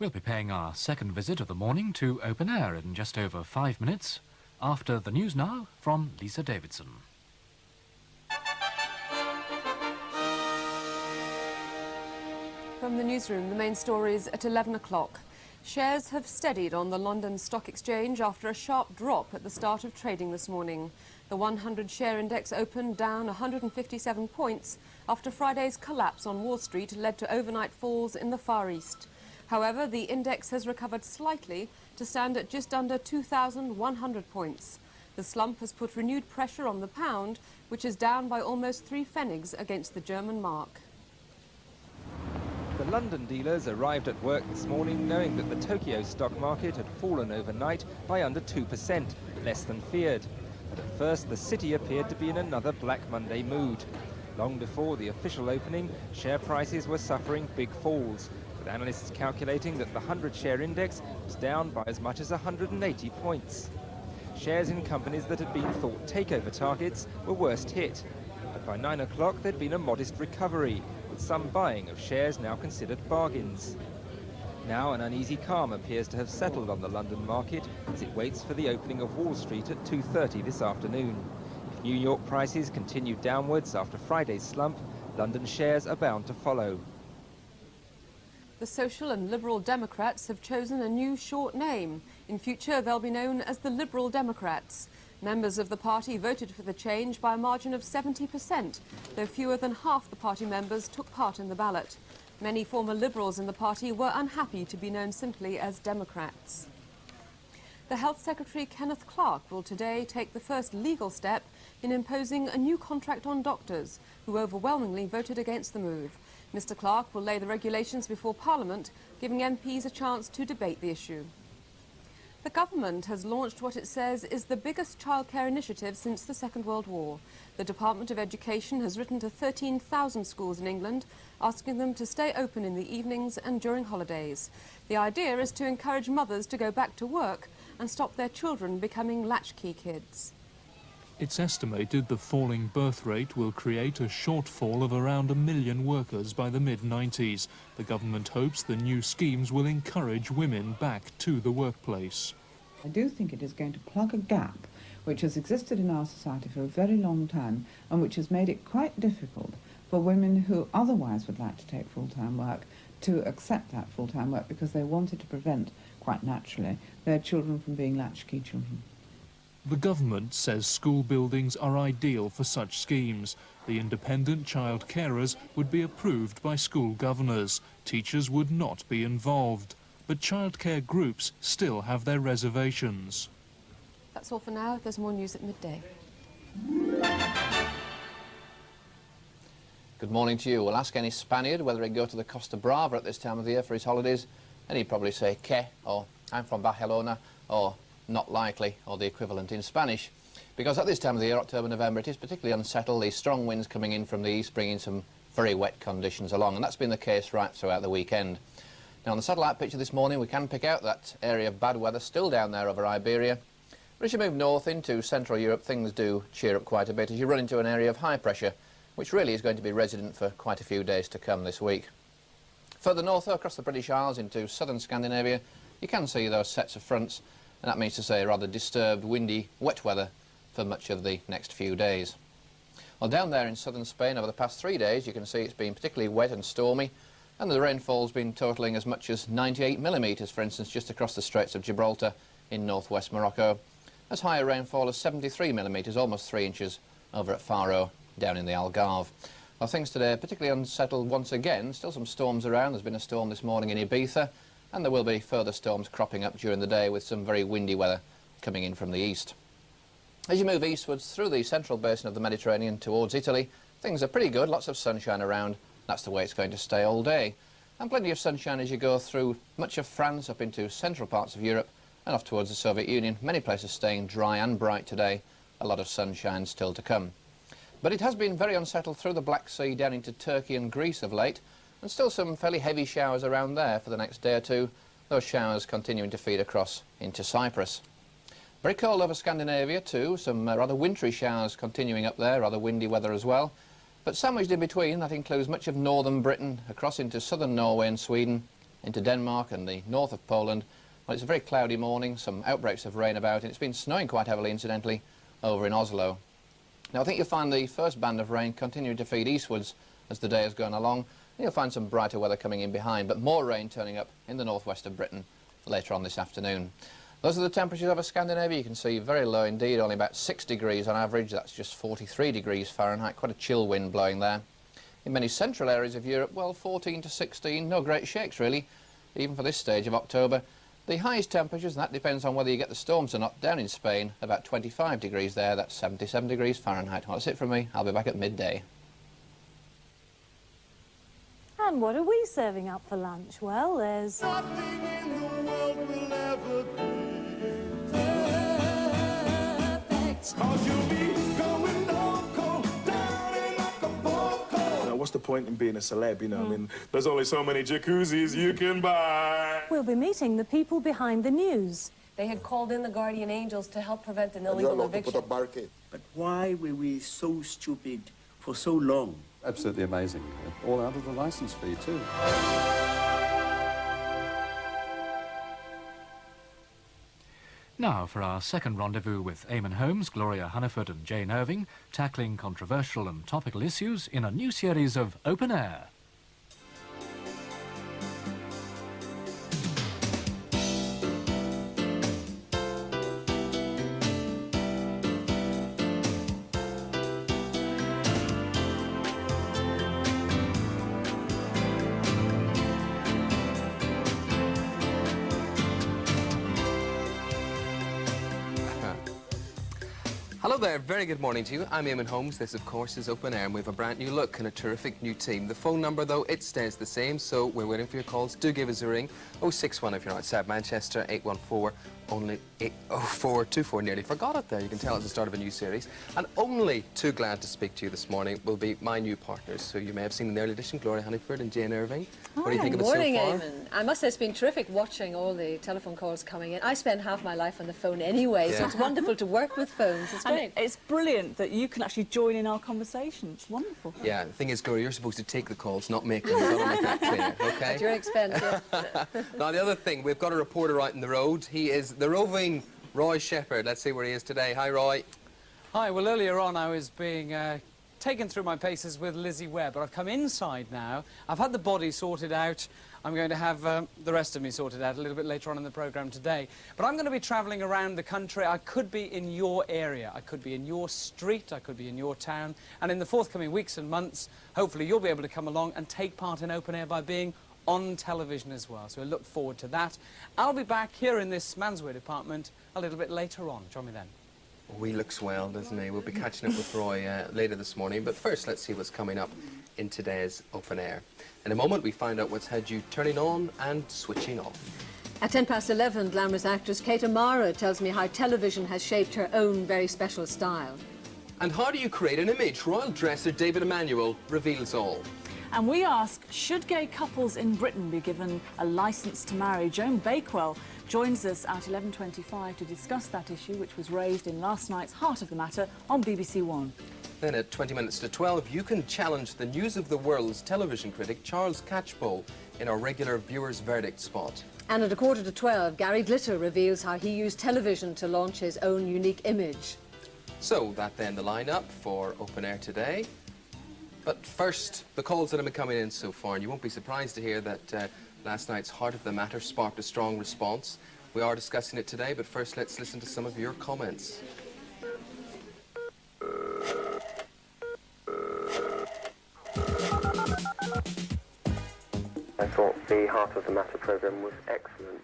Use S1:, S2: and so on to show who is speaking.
S1: We'll be paying our second visit of the morning to open air in just over 5 minutes. After the news now from Lisa Davidson.
S2: From the newsroom, the main stories at 11 o'clock. Shares have steadied on the London Stock Exchange after a sharp drop at the start of trading this morning. The 100-share index opened down 157 points after Friday's collapse on Wall Street led to overnight falls in the Far East. However, the index has recovered slightly to stand at just under 2,100 points. The slump has put renewed pressure on the pound, which is down by almost 3 pfennigs against the German mark.
S3: The London dealers arrived at work this morning knowing that the Tokyo stock market had fallen overnight by under 2%, less than feared. But at first, the city appeared to be in another Black Monday mood. Long before the official opening, share prices were suffering big falls, with analysts calculating that the 100-share index was down by as much as 180 points. Shares in companies that had been thought takeover targets were worst hit. But by 9 o'clock, there'd been a modest recovery, with some buying of shares now considered bargains. Now an uneasy calm appears to have settled on the London market as it waits for the opening of Wall Street at 2:30 this afternoon. If New York prices continue downwards after Friday's slump, London shares are bound to follow.
S2: The Social and Liberal Democrats have chosen a new short name. In future, they'll be known as the Liberal Democrats. Members of the party voted for the change by a margin of 70%, though fewer than half the party members took part in the ballot. Many former Liberals in the party were unhappy to be known simply as Democrats. The Health Secretary, Kenneth Clarke, will today take the first legal step in imposing a new contract on doctors, who overwhelmingly voted against the move. Mr. Clarke will lay the regulations before Parliament, giving MPs a chance to debate the issue. The government has launched what it says is the biggest childcare initiative since the Second World War. The Department of Education has written to 13,000 schools in England, asking them to stay open in the evenings and during holidays. The idea is to encourage mothers to go back to work and stop their children becoming latchkey kids.
S4: It's estimated the falling birth rate will create a shortfall of around 1 million workers by the mid-90s. The government hopes the new schemes will encourage women back to the workplace.
S5: I do think it is going to plug a gap which has existed in our society for a very long time and which has made it quite difficult for women who otherwise would like to take full-time work to accept that full-time work because they wanted to prevent, quite naturally, their children from being latchkey children.
S4: The government says school buildings are ideal for such schemes. The independent child carers would be approved by school governors. Teachers would not be involved. But childcare groups still have their reservations.
S2: That's all for now. There's more news at midday.
S6: Good morning to you. We'll ask any Spaniard whether he'd go to the Costa Brava at this time of the year for his holidays, and he'd probably say que, or I'm from Barcelona, or not likely, or the equivalent in Spanish. Because at this time of the year, October, November, it is particularly unsettled. These strong winds coming in from the east, bringing some very wet conditions along, and that's been the case right throughout the weekend. Now, on the satellite picture this morning, we can pick out that area of bad weather still down there over Iberia. But as you move north into Central Europe, things do cheer up quite a bit as you run into an area of high pressure, which really is going to be resident for quite a few days to come this week. Further north, though, across the British Isles into southern Scandinavia, you can see those sets of fronts, and that means to say rather disturbed, windy, wet weather for much of the next few days. Well, down there in southern Spain over the past 3 days, you can see it's been particularly wet and stormy, and the rainfall's been totalling as much as 98 millimetres, for instance, just across the Straits of Gibraltar in northwest Morocco. As high a rainfall as 73 millimetres, almost 3 inches, over at Faro, down in the Algarve. Well, things today particularly unsettled once again. Still some storms around. There's been a storm this morning in Ibiza, and there will be further storms cropping up during the day with some very windy weather coming in from the east. As you move eastwards through the central basin of the Mediterranean towards Italy, things are pretty good, lots of sunshine around. That's the way it's going to stay all day. And plenty of sunshine as you go through much of France up into central parts of Europe and off towards the Soviet Union. Many places staying dry and bright today, a lot of sunshine still to come. But it has been very unsettled through the Black Sea down into Turkey and Greece of late, and still some fairly heavy showers around there for the next day or two, those showers continuing to feed across into Cyprus. Very cold over Scandinavia too, some rather wintry showers continuing up there, rather windy weather as well. But sandwiched in between, that includes much of northern Britain, across into southern Norway and Sweden, into Denmark and the north of Poland. Well, it's a very cloudy morning, some outbreaks of rain about, and it's been snowing quite heavily, incidentally, over in Oslo. Now, I think you'll find the first band of rain continuing to feed eastwards as the day has gone along. You'll find some brighter weather coming in behind, but more rain turning up in the northwest of Britain later on this afternoon. Those are the temperatures over Scandinavia. You can see very low indeed, only about 6 degrees on average. That's just 43 degrees Fahrenheit, quite a chill wind blowing there. In many central areas of Europe, well, 14 to 16, no great shakes really, even for this stage of October. The highest temperatures, and that depends on whether you get the storms or not, down in Spain, about 25 degrees there, that's 77 degrees Fahrenheit. Well, that's it from me. I'll be back at midday.
S7: And what are we serving up for lunch? Well, there's...
S8: Nothing in the world will ever be perfect. 'Cause you'll be going loco down in Acapulco.
S9: Now, what's the point in being a celeb, you know? I mean, there's only so many jacuzzis you can buy.
S7: We'll be meeting the people behind the news.
S2: They had called in the guardian angels to help prevent an illegal eviction.
S10: But why were we so stupid for so long?
S11: Absolutely amazing. All out of the licence fee too.
S1: Now for our second rendezvous with Eamon Holmes, Gloria Hunniford and Jane Irving, tackling controversial and topical issues in a new series of Open Air.
S12: Hello there, very good morning to you. I'm Eamon Holmes. This, of course, is Open Air, and we have a brand new look and a terrific new team. The phone number, though, it stays the same, so we're waiting for your calls. Do give us a ring. 061 if you're outside Manchester, 814 only 80424. Nearly forgot it there. You can tell it's the start of a new series. And only too glad to speak to you this morning will be my new partners, who you may have seen in the early edition, Gloria Hunniford and Jane Irving. What do you think of it so far?
S2: Good morning, Eamon. I must say it's been terrific watching all the telephone calls coming in. I spend half my life on the phone anyway, so it's wonderful to work with phones. It's great.
S13: And it's brilliant that you can actually join in our conversation. It's wonderful.
S12: Yeah, the thing is, Gloria, you're supposed to take the calls, not make them. You've got to make that clear, OK?
S2: At your expense, yeah.
S12: Now, the other thing, we've got a reporter out in the road. He is the roving Roy Shepherd. Let's see where he is today. Hi, Roy.
S14: Hi. Well, earlier on I was being taken through my paces with Lizzie Webb, but I've come inside now. I've had the body sorted out. I'm going to have the rest of me sorted out a little bit later on in the programme today. But I'm going to be travelling around the country. I could be in your area. I could be in your street. I could be in your town. And in the forthcoming weeks and months, hopefully you'll be able to come along and take part in Open Air by being on television as well. So I look forward to that. I'll be back here in this menswear department a little bit later on. Join me then.
S12: Oh, he looks well, doesn't he? We'll be catching up with Roy later this morning. But first, let's see what's coming up in today's Open Air. In a moment, we find out what's had you turning on and switching off.
S2: At 11:10, glamorous actress Kate O'Mara tells me how television has shaped her own very special style.
S12: And how do you create an image? Royal dresser David Emanuel reveals all.
S13: And we ask, should gay couples in Britain be given a licence to marry? Joan Bakewell joins us at 11:25 to discuss that issue, which was raised in last night's Heart of the Matter on BBC One.
S12: Then at 20 minutes to 12, you can challenge the News of the World's television critic Charles Catchpole in our regular Viewer's Verdict spot.
S2: And at 11:45, Gary Glitter reveals how he used television to launch his own unique image.
S12: So that then the lineup for Open Air today. But first, the calls that have been coming in so far, and you won't be surprised to hear that last night's Heart of the Matter sparked a strong response. We are discussing it today, but first let's listen to some of your comments.
S15: I thought the Heart of the Matter programme was excellent.